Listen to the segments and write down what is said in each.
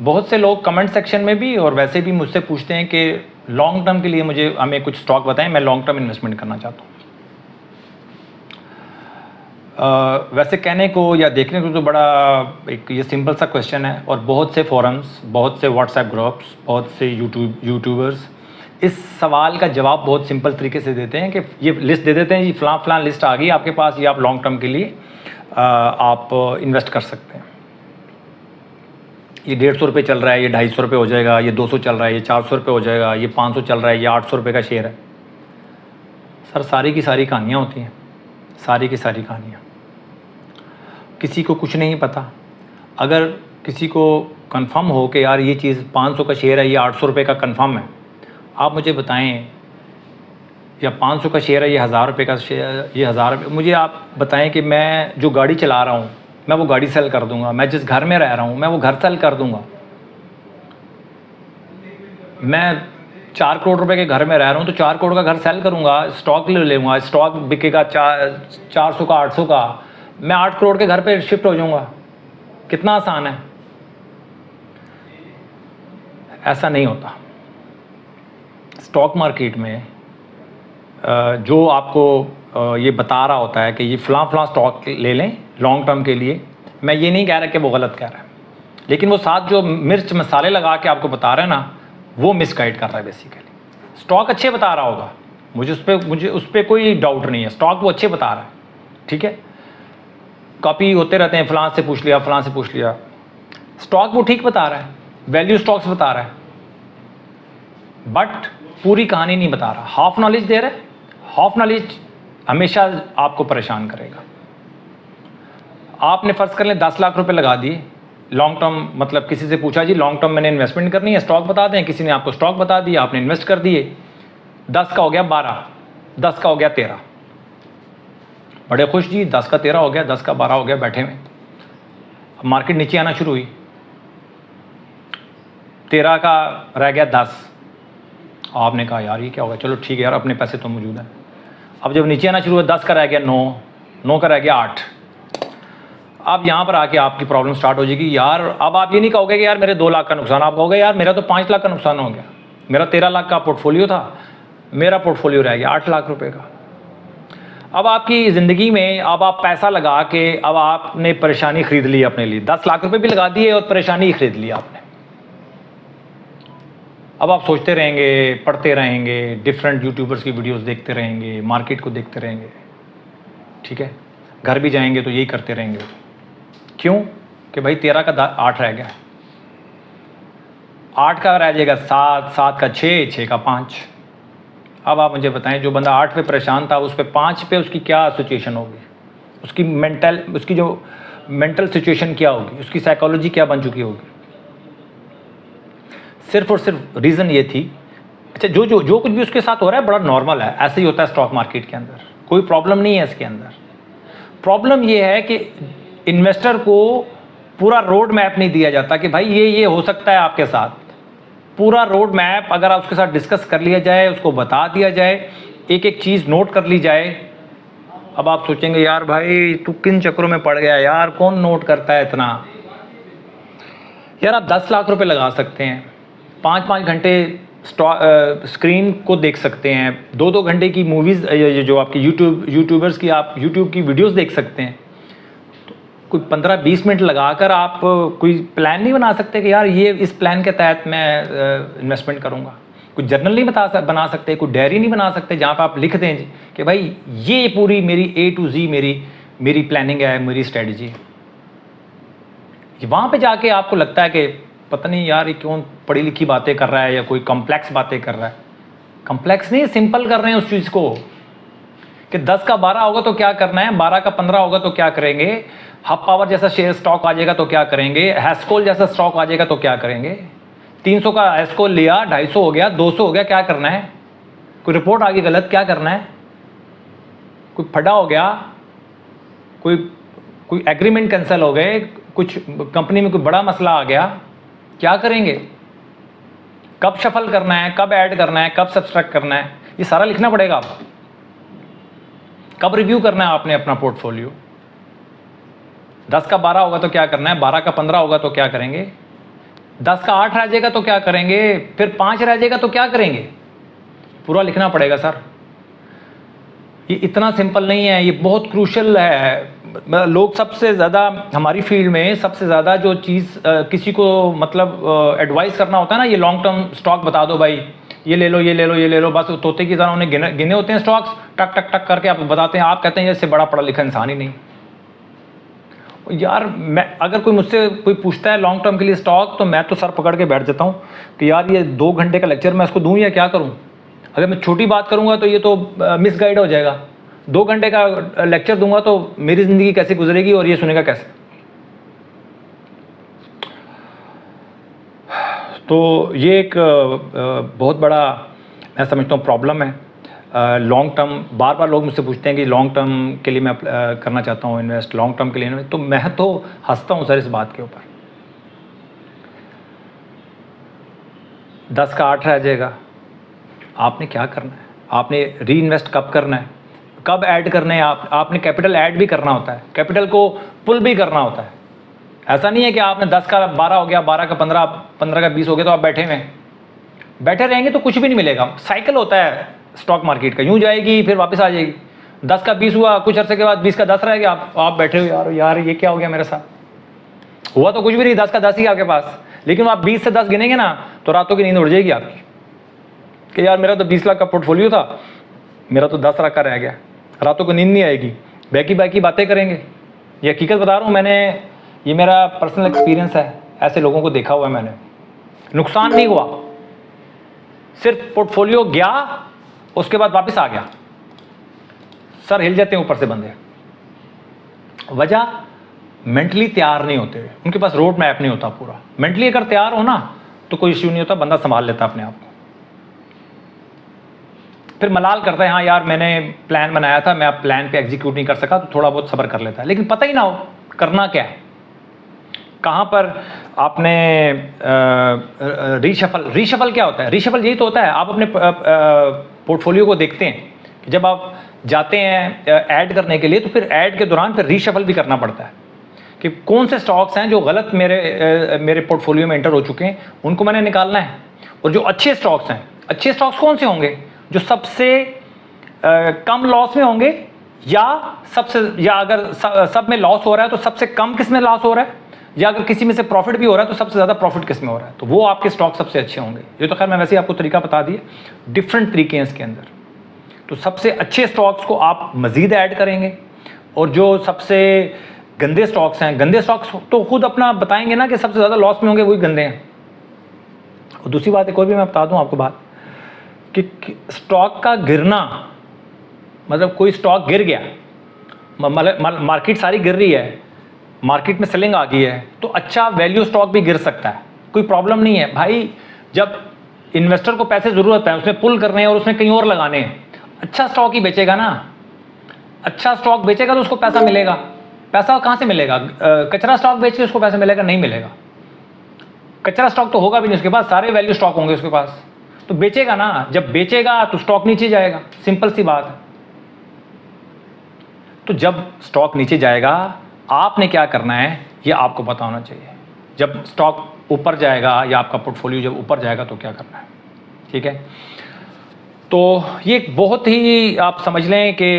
बहुत से लोग कमेंट सेक्शन में भी और वैसे भी मुझसे पूछते हैं कि लॉन्ग टर्म के लिए मुझे हमें कुछ स्टॉक बताएं, मैं लॉन्ग टर्म इन्वेस्टमेंट करना चाहता हूँ। वैसे कहने को या देखने को तो बड़ा एक ये सिंपल सा क्वेश्चन है, और बहुत से फोरम्स, बहुत से व्हाट्सएप ग्रुप्स, बहुत से यूट्यूबर्स इस सवाल का जवाब बहुत सिंपल तरीके से देते हैं कि ये लिस्ट दे देते हैं जी, फलां लिस्ट आ गई आपके पास, ये आप लॉन्ग टर्म के लिए आप इन्वेस्ट कर सकते हैं। ये 150 रुपये चल रहा है, ये 250 रुपये हो जाएगा, ये 200 चल रहा है, ये 400 रुपये हो जाएगा, ये 500 चल रहा है, ये 800 रुपये का शेयर है। सर सारी की सारी कहानियाँ होती हैं, सारी की सारी कहानियाँ। किसी को कुछ नहीं पता। अगर किसी को कंफर्म हो कि यार ये चीज़ 500 का शेयर है, ये 800 रुपये का कंफर्म है, आप मुझे बताएं, या 500 का शेयर है, ये 1000 रुपये का शेयर, ये 1000 रुपये, मुझे आप बताएं कि मैं जो गाड़ी चला रहा हूँ मैं वो गाड़ी सेल कर दूंगा, मैं जिस घर में रह रहा हूँ मैं वो घर सेल कर दूंगा, मैं 4 करोड़ रुपए के घर में रह रहा हूँ तो 4 करोड़ का घर सेल करूंगा, स्टॉक ले लूँगा, स्टॉक बिकेगा 400 का, 800 का, मैं 8 करोड़ के घर पे शिफ्ट हो जाऊंगा। कितना आसान है। ऐसा नहीं होता। स्टॉक मार्केट में जो आपको ये बता रहा होता है कि ये फलां स्टॉक ले लें लॉन्ग टर्म के लिए, मैं ये नहीं कह रहा कि वो गलत कह रहा है, लेकिन वो साथ जो मिर्च मसाले लगा के आपको बता रहा है ना, वो मिसगाइड कर रहा है बेसिकली। स्टॉक अच्छे बता रहा होगा, मुझे उस पर कोई डाउट नहीं है, स्टॉक वो अच्छे बता रहा है, ठीक है। कॉपी होते रहते हैं, फलां से पूछ लिया, फलां से पूछ लिया, स्टॉक वो ठीक बता रहा है, वैल्यू स्टॉक्स बता रहा है, बट पूरी कहानी नहीं बता रहा, हाफ नॉलेज दे रहा है। हाफ नॉलेज हमेशा आपको परेशान करेगा। आपने फ़र्ज़ कर लें 10 लाख रुपए लगा दिए लॉन्ग टर्म, मतलब किसी से पूछा जी लॉन्ग टर्म मैंने इन्वेस्टमेंट करनी है, स्टॉक बता दें, किसी ने आपको स्टॉक बता दिया, आपने इन्वेस्ट कर दिए, 10 का हो गया 12, 10 का हो गया 13, बड़े खुश जी, 10 का 13 हो गया, 10 का 12 हो गया, बैठे में। अब मार्केट नीचे आना शुरू हुई, 13 का रह गया 10, आपने कहा यार ये क्या होगा, चलो ठीक है यार, अपने पैसे तो मौजूद हैं। अब जब नीचे आना शुरू हुआ, 10 का रह गया 9, 9 का रह गया 8। अब यहाँ पर आके आपकी प्रॉब्लम स्टार्ट हो जाएगी यार। अब आप ये नहीं कहोगे कि यार मेरे 2 लाख का नुकसान, आप कहोगे यार मेरा तो 5 लाख का नुकसान हो गया, मेरा 13 लाख का पोर्टफोलियो था, मेरा पोर्टफोलियो रह गया 8 लाख रुपए का। अब आपकी ज़िंदगी में अब आप पैसा लगा के अब आपने परेशानी ख़रीद ली अपने लिए, 10 लाख रुपए भी लगा दिए और परेशानी ख़रीद ली आपने। अब आप सोचते रहेंगे, पढ़ते रहेंगे, डिफरेंट यूट्यूबर्स की वीडियोस देखते रहेंगे, मार्केट को देखते रहेंगे, ठीक है। घर भी जाएंगे तो यही करते रहेंगे। क्यों? कि भाई 13 का 8 रह गया, 8 का रह जाएगा 7, 7 का 6, 6 का 5। अब आप मुझे बताएं, जो बंदा 8 पे परेशान था उस पे 5 पे उसकी क्या सिचुएशन होगी, उसकी जो मेंटल सिचुएशन क्या होगी, उसकी साइकोलॉजी क्या बन चुकी होगी। सिर्फ और सिर्फ रीज़न ये थी, अच्छा जो कुछ भी उसके साथ हो रहा है बड़ा नॉर्मल है, ऐसे ही होता है स्टॉक मार्केट के अंदर, कोई प्रॉब्लम नहीं है इसके अंदर। प्रॉब्लम ये है कि इन्वेस्टर को पूरा रोड मैप नहीं दिया जाता कि भाई ये हो सकता है आपके साथ। पूरा रोड मैप अगर आप उसके साथ डिस्कस कर लिया जाए, उसको बता दिया जाए, एक एक चीज़ नोट कर ली जाए। अब आप सोचेंगे यार भाई तू किन चक्करों में पड़ गया यार, कौन नोट करता है इतना। यार आप 10 लाख रुपए लगा सकते हैं, 5-5 घंटे स्क्रीन को देख सकते हैं, 2-2 घंटे की मूवीज़ जो आपकी यूट्यूबर्स की आप यूट्यूब की वीडियोस देख सकते हैं। तो कोई 15-20 मिनट लगाकर आप कोई प्लान नहीं बना सकते कि यार ये इस प्लान के तहत मैं इन्वेस्टमेंट करूँगा। कोई जर्नल नहीं बना सकते, कोई डायरी नहीं बना सकते जहाँ पर आप लिख दें कि भाई ये पूरी मेरी A to Z मेरी प्लानिंग है, मेरी स्ट्रेटजी है। वहाँ पे जाके आपको लगता है कि पता नहीं यार ये क्यों पढ़ी लिखी बातें कर रहा है या कोई कॉम्प्लेक्स बातें कर रहा है। कॉम्प्लेक्स नहीं, सिंपल कर रहे हैं उस चीज़ को कि 10 का 12 होगा तो क्या करना है, 12 का 15 होगा तो क्या करेंगे, हब पावर जैसा शेयर स्टॉक आ जाएगा तो क्या करेंगे, हैस्कोल जैसा स्टॉक आ जाएगा तो क्या करेंगे। 300 का हैस्कोल लिया, 250 हो गया, 200 हो गया, क्या करना है। कोई रिपोर्ट आ गई गलत, क्या करना है। कोई फटा हो गया, कोई एग्रीमेंट कैंसिल हो गए, कुछ कंपनी में कोई बड़ा मसला आ गया, क्या करेंगे। कब शफल करना है, कब ऐड करना है, कब सब्सट्रैक्ट करना है, ये सारा लिखना पड़ेगा आपको। कब रिव्यू करना है आपने अपना पोर्टफोलियो। 10 का 12 होगा तो क्या करना है, 12 का 15 होगा तो क्या करेंगे। 10 का 8 रह जाएगा तो क्या करेंगे, फिर 5 रह जाएगा तो क्या करेंगे, पूरा लिखना पड़ेगा सर। ये इतना सिंपल नहीं है, ये बहुत क्रूशल है। लोग सबसे ज़्यादा हमारी फील्ड में सबसे ज़्यादा जो चीज़ किसी को मतलब एडवाइस करना होता है ना, ये लॉन्ग टर्म स्टॉक बता दो भाई, ये ले लो ये ले लो ये ले लो, बस तोते की तरह उन्हें गिने होते हैं स्टॉक्स, टक टक टक करके आप बताते हैं। आप कहते हैं इससे बड़ा पढ़ा लिखा इंसान ही नहीं। यार मैं अगर कोई मुझसे कोई पूछता है लॉन्ग टर्म के लिए स्टॉक, तो मैं तो सर पकड़ के बैठ जाता हूँ कि यार ये 2 घंटे का लेक्चर मैं इसको दूँ या क्या करूँ। अगर मैं छोटी बात करूँगा तो ये तो मिसगाइड हो जाएगा। 2 घंटे का लेक्चर दूंगा तो मेरी ज़िंदगी कैसे गुजरेगी और ये सुनेगा कैसे। तो ये एक बहुत बड़ा मैं समझता हूँ प्रॉब्लम है। लॉन्ग टर्म बार बार लोग मुझसे पूछते हैं कि लॉन्ग टर्म के लिए मैं करना चाहता हूँ इन्वेस्ट, लॉन्ग टर्म के लिए इन्वेस्ट, तो मैं तो हंसता हूँ सर इस बात के ऊपर। 10 का 8 रह जाएगा, आपने क्या करना है, आपने री इन्वेस्ट कब करना है, कब ऐड करने हैं। आपने कैपिटल ऐड भी करना होता है, कैपिटल को पुल भी करना होता है। ऐसा नहीं है कि आपने 10 का 12 हो गया, 12 का 15, 15 का 20 हो गया तो आप बैठे रहेंगे तो कुछ भी नहीं मिलेगा। साइकिल होता है स्टॉक मार्केट का, यूं जाएगी फिर वापस आ जाएगी। 10 का 20 हुआ, कुछ अर्से के बाद 20 का 10 रह गया, आप बैठे हो यार ये क्या हो गया मेरे साथ। हुआ तो कुछ भी नहीं, 10 का 10 ही आपके पास, लेकिन आप 20 से 10 गिनेंगे ना तो रातों की नींद उड़ जाएगी आपकी कि यार मेरा तो 20 लाख का पोर्टफोलियो था, मेरा तो 10 लाख का रह गया। रातों को नींद नहीं आएगी, बैकी बातें करेंगे। ये हकीकत बता रहा हूँ, मैंने, ये मेरा पर्सनल एक्सपीरियंस है, ऐसे लोगों को देखा हुआ है मैंने। नुकसान नहीं हुआ, सिर्फ पोर्टफोलियो गया, उसके बाद वापस आ गया, सर हिल जाते हैं ऊपर से बंदे। वजह मेंटली तैयार नहीं होते, उनके पास रोड मैप नहीं होता पूरा। मेंटली अगर तैयार हो ना तो कोई इश्यू नहीं होता, बंदा संभाल लेता अपने आप को। फिर मलाल करता है हाँ यार मैंने प्लान बनाया था, मैं अब प्लान पे एग्जीक्यूट नहीं कर सका, तो थोड़ा बहुत सब्र कर लेता है। लेकिन पता ही ना हो करना क्या है, कहाँ पर आपने रीशफल क्या होता है। रीशफल यही तो होता है, आप अपने पोर्टफोलियो को देखते हैं कि जब आप जाते हैं ऐड करने के लिए, तो फिर ऐड के दौरान फिर रीशफल भी करना पड़ता है कि कौन से स्टॉक्स हैं जो गलत मेरे पोर्टफोलियो में एंटर हो चुके हैं, उनको मैंने निकालना है। और जो अच्छे स्टॉक्स हैं, अच्छे स्टॉक्स कौन से होंगे, जो सबसे कम लॉस में होंगे, या अगर सब में लॉस हो रहा है तो सबसे कम किस में लॉस हो रहा है, या अगर किसी में से प्रॉफिट भी हो रहा है तो सबसे ज़्यादा प्रॉफिट किस में हो रहा है, तो वो आपके स्टॉक सबसे अच्छे होंगे। ये तो खैर मैं वैसे ही आपको तरीका बता दिए, डिफरेंट तरीके हैं इसके अंदर। तो सबसे अच्छे स्टॉक्स को आप मज़ीद ऐड करेंगे, और जो सबसे गंदे स्टॉक्स हैं, गंदे स्टॉक्स तो खुद अपना बताएंगे ना कि सबसे ज़्यादा लॉस में होंगे, वही गंदे हैं। और दूसरी बात एक और भी मैं बता दूँ आपको बात, कि स्टॉक का गिरना, मतलब कोई स्टॉक गिर गया, मार्केट सारी गिर रही है, मार्केट में सेलिंग आ गई है, तो अच्छा वैल्यू स्टॉक भी गिर सकता है, कोई प्रॉब्लम नहीं है भाई। जब इन्वेस्टर को पैसे ज़रूरत है, उसमें पुल करने हैं और उसमें कहीं और लगाने हैं, अच्छा स्टॉक ही बेचेगा ना। अच्छा स्टॉक बेचेगा तो उसको पैसा मिलेगा। पैसा कहाँ से मिलेगा, कचरा स्टॉक बेच के उसको पैसा मिलेगा? नहीं मिलेगा। कचरा स्टॉक तो होगा भी नहीं उसके पास, सारे वैल्यू स्टॉक होंगे उसके पास, तो बेचेगा ना। जब बेचेगा तो स्टॉक नीचे जाएगा, सिंपल सी बात है। तो जब स्टॉक नीचे जाएगा, आपने क्या करना है ये आपको पता होना चाहिए। जब स्टॉक ऊपर जाएगा या आपका पोर्टफोलियो जब ऊपर जाएगा तो क्या करना है, ठीक है। तो ये बहुत ही आप समझ लें कि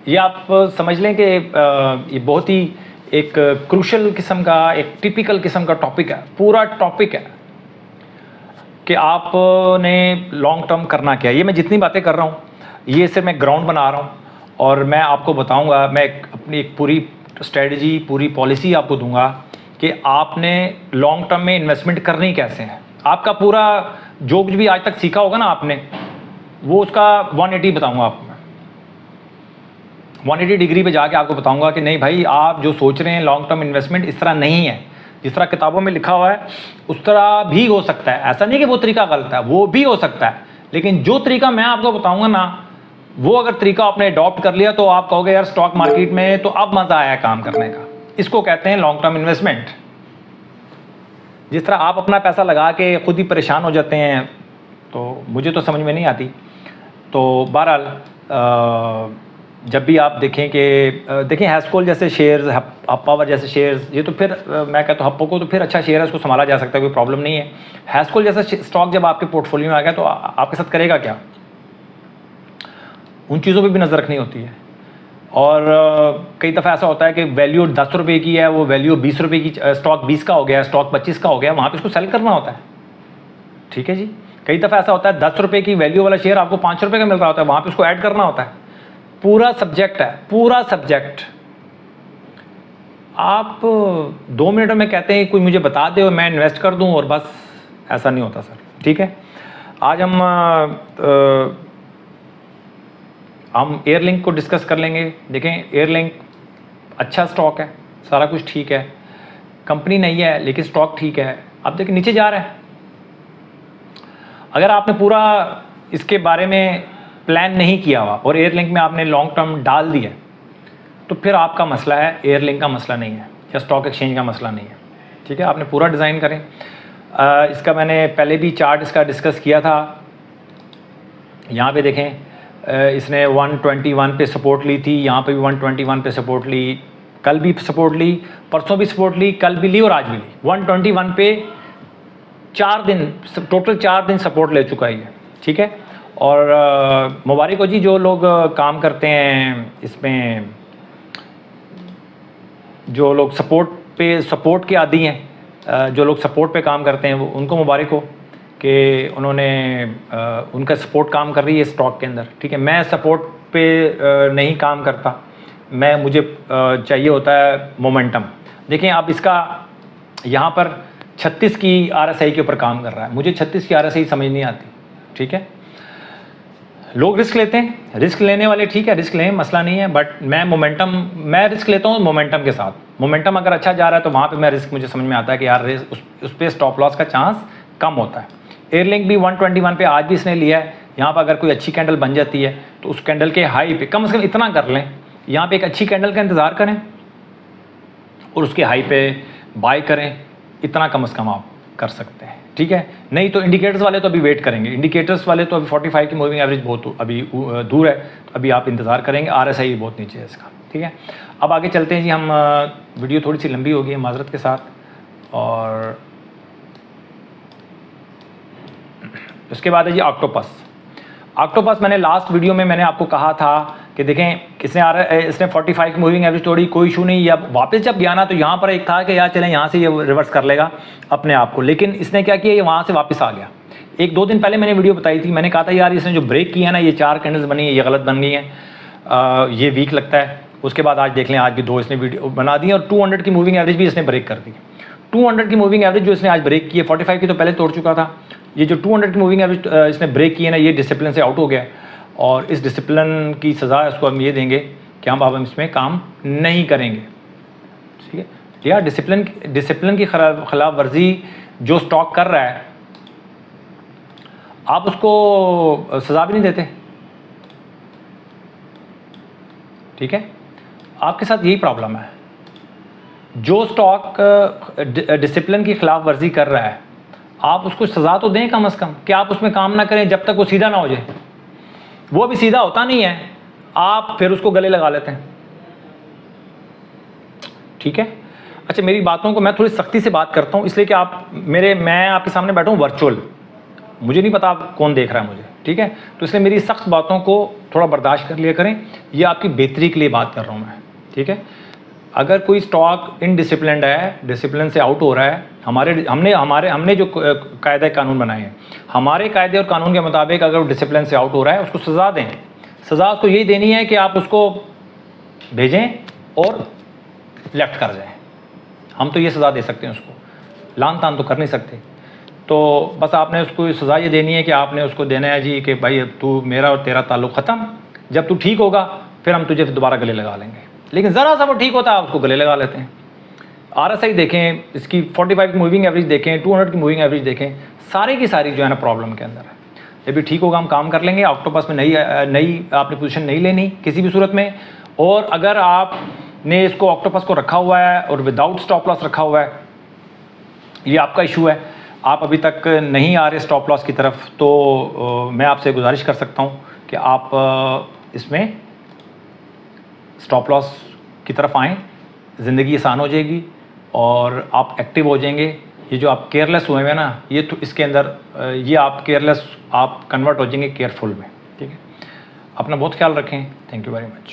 ये आप समझ लें कि ये बहुत ही एक क्रूशल किस्म का, एक टिपिकल किस्म का टॉपिक है, पूरा टॉपिक है कि आपने लॉन्ग टर्म करना क्या है। ये मैं जितनी बातें कर रहा हूँ, ये सिर्फ मैं ग्राउंड बना रहा हूँ, और मैं आपको बताऊँगा, मैं अपनी एक पूरी स्ट्रेटजी, पूरी पॉलिसी आपको दूंगा कि आपने लॉन्ग टर्म में इन्वेस्टमेंट करनी कैसे है। आपका पूरा जो कुछ भी आज तक सीखा होगा ना आपने, वो उसका 180 बताऊँगा आपको। 180 डिग्री पे जाके आपको बताऊंगा कि नहीं भाई, आप जो सोच रहे हैं लॉन्ग टर्म इन्वेस्टमेंट इस तरह नहीं है, जिस तरह किताबों में लिखा हुआ है उस तरह भी हो सकता है। ऐसा नहीं कि वो तरीका गलत है, वो भी हो सकता है, लेकिन जो तरीका मैं आपको बताऊंगा ना, वो अगर तरीका आपने अडॉप्ट कर लिया तो आप कहोगे यार स्टॉक मार्केट में तो अब मजा आया काम करने का। इसको कहते हैं लॉन्ग टर्म इन्वेस्टमेंट। जिस तरह आप अपना पैसा लगा के खुद ही परेशान हो जाते हैं, तो मुझे तो समझ में नहीं आती। तो बहरहाल जब भी आप देखें कि देखें हैस्कोल जैसे शेयर्स, हब पावर जैसे शेयर्स, ये तो फिर मैं कहता हूँ हप्पो को तो फिर अच्छा शेयर है, उसको संभाला जा सकता है, कोई प्रॉब्लम नहीं है। हैस्कोल जैसा स्टॉक जब आपके पोर्टफोलियो में आ गया तो आपके साथ करेगा क्या? उन चीज़ों पे भी नज़र रखनी होती है। और कई दफ़ा ऐसा होता है कि वैल्यू 10 रुपये की है, वो वैल्यू 20 रुपये की, स्टॉक 20 का हो गया, स्टॉक 25 का हो गया, वहाँ पे इसको सेल करना होता है। ठीक है जी। कई दफ़ा ऐसा होता है 10 रुपये की वैल्यू वाला शेयर आपको 5 रुपये का मिल रहा होता है, वहाँ पे उसको ऐड करना होता है। पूरा सब्जेक्ट है, पूरा सब्जेक्ट। आप 2 मिनट में कहते हैं कोई मुझे बता दे और मैं इन्वेस्ट कर दूं और बस, ऐसा नहीं होता सर। ठीक है, आज हम एयरलिंक को डिस्कस कर लेंगे। देखें एयरलिंक अच्छा स्टॉक है, सारा कुछ ठीक है, कंपनी नहीं है लेकिन स्टॉक ठीक है। अब देखिए नीचे जा रहा है। अगर आपने पूरा इसके बारे में प्लान नहीं किया हुआ और एयरलिंक में आपने लॉन्ग टर्म डाल दिया तो फिर आपका मसला है, एयरलिंक का मसला नहीं है या स्टॉक एक्सचेंज का मसला नहीं है। ठीक है, आपने पूरा डिज़ाइन करें। इसका मैंने पहले भी चार्ट इसका डिस्कस किया था। यहाँ पे देखें, इसने 121 पे सपोर्ट ली थी, यहाँ पे भी 121 पे सपोर्ट ली, कल भी सपोर्ट ली, परसों भी सपोर्ट ली, कल भी ली और आज भी ली। 121 पे 4 दिन, टोटल 4 दिन सपोर्ट ले चुका है ये। ठीक है, और मुबारक हो जी जो लोग काम करते हैं इसमें, जो लोग सपोर्ट के आदी हैं, जो लोग सपोर्ट पे काम करते हैं वो उनको मुबारक हो कि उन्होंने उनका सपोर्ट काम कर रही है स्टॉक के अंदर। ठीक है, मैं सपोर्ट पे नहीं काम करता, मुझे चाहिए होता है मोमेंटम। देखें आप इसका यहाँ पर 36 की RSI के ऊपर काम कर रहा है, मुझे 36 की RSI समझ नहीं आती। ठीक है, लोग रिस्क लेते हैं, रिस्क लेने वाले ठीक है रिस्क लें, मसला नहीं है, बट मैं रिस्क लेता हूँ मोमेंटम के साथ। मोमेंटम अगर अच्छा जा रहा है तो वहाँ पे मैं रिस्क, मुझे समझ में आता है कि यार उस पर स्टॉप लॉस का चांस कम होता है। एयरलिंक भी 121 पे आज भी इसने लिया है। यहाँ पर अगर कोई अच्छी कैंडल बन जाती है तो उस कैंडल के हाई पे कम से कम इतना कर लें, यहाँ पे एक अच्छी कैंडल का इंतज़ार करें और उसके हाई पे बाय करें, इतना कम से कम आप कर सकते हैं। ठीक है, नहीं तो इंडिकेटर्स वाले तो अभी वेट करेंगे, इंडिकेटर्स वाले तो अभी 45 की मूविंग एवरेज बहुत अभी दूर है, तो अभी आप इंतज़ार करेंगे। RSI बहुत नीचे है इसका। ठीक है, अब आगे चलते हैं जी। हम वीडियो थोड़ी सी लंबी हो गई है माजरत के साथ, और उसके बाद है जी ऑक्टोपस। मैंने लास्ट वीडियो में मैंने आपको कहा था कि देखें इसने 45 की मूविंग एवरेज तोड़ी, कोई इशू नहीं। या वापस जब गया ना तो यहाँ पर एक था कि यार चलें यहाँ से ये रिवर्स कर लेगा अपने आप को, लेकिन इसने क्या किया, ये वहाँ से वापस आ गया। 1-2 दिन पहले मैंने वीडियो बताई थी, मैंने कहा था यार इसने जो ब्रेक किया ना, ये 4 कैंडल्स बनी है, ये गलत बन गई हैं, ये वीक लगता है। उसके बाद आज देख लें, आज भी 2 इसने वीडियो बना दी और 200 की मूविंग एवरेज भी इसने ब्रेक कर दी। 200 की मूविंग एवरेज जो इसने आज ब्रेक की है, 45 की तो पहले तोड़ चुका था, ये जो 200 की मूविंग एवरेज इसने ब्रेक की है ना, ये डिसिप्लिन से आउट हो गया। और इस डिसिप्लिन की सज़ा इसको हम ये देंगे कि हम इसमें काम नहीं करेंगे। ठीक है, या डिसिप्लिन की खिलाफ वर्जी जो स्टॉक कर रहा है, आप उसको सज़ा भी नहीं देते। ठीक है, आपके साथ यही प्रॉब्लम है। जो स्टॉक डिसिप्लिन की खिलाफ वर्जी कर रहा है, आप उसको सज़ा तो दें कम से कम, कि आप उसमें काम ना करें जब तक वो सीधा ना हो जाए। वो भी सीधा होता नहीं है, आप फिर उसको गले लगा लेते हैं। ठीक है, अच्छा मेरी बातों को मैं थोड़ी सख्ती से बात करता हूँ, इसलिए कि मैं आपके सामने बैठा हूँ वर्चुअल, मुझे नहीं पता आप कौन देख रहा है मुझे। ठीक है, तो इसलिए मेरी सख्त बातों को थोड़ा बर्दाश्त कर लिया करें, ये आपकी बेहतरी के लिए बात कर रहा हूँ मैं। ठीक है, अगर कोई स्टॉक इनडिसिप्लिन्ड है, डिसिप्लिन से आउट हो रहा है, हमने जो कायदे कानून बनाए हैं, हमारे कायदे और कानून के मुताबिक अगर वो डिसिप्लिन से आउट हो रहा है, उसको सज़ा दें। सज़ा उसको यही देनी है कि आप उसको भेजें और लेफ्ट कर जाएं। हम तो ये सज़ा दे सकते हैं, उसको लान तान तो कर नहीं सकते। तो बस आपने उसको सज़ा ये देनी है कि आपने उसको देना है जी कि भाई तू, मेरा और तेरा ताल्लुक़ ख़त्म, जब तू ठीक होगा फिर हम तुझे दोबारा गले लगा लेंगे। लेकिन ज़रा सा वो ठीक होता है, आप उसको गले लगा लेते हैं। RSI देखें, इसकी 45 की मूविंग एवरेज देखें, 200 की मूविंग एवरेज देखें, सारी की सारी जो है ना प्रॉब्लम के अंदर है। जब भी ठीक होगा हम काम कर लेंगे। ऑक्टोपस में नई आपने पोजीशन नहीं लेनी किसी भी सूरत में। और अगर आपने इसको ऑक्टोपस को रखा हुआ है और विदाउट स्टॉप लॉस रखा हुआ है, ये आपका इशू है। आप अभी तक नहीं आ रहे स्टॉप लॉस की तरफ, तो मैं आपसे गुजारिश कर सकता हूँ कि आप इसमें स्टॉप लॉस की तरफ आएँ, ज़िंदगी आसान हो जाएगी और आप एक्टिव हो जाएंगे। ये जो आप केयरलेस हुए हैं ना, ये तो इसके अंदर ये आप केयरलेस आप कन्वर्ट हो जाएंगे केयरफुल में। ठीक है, अपना बहुत ख्याल रखें। Thank you very much.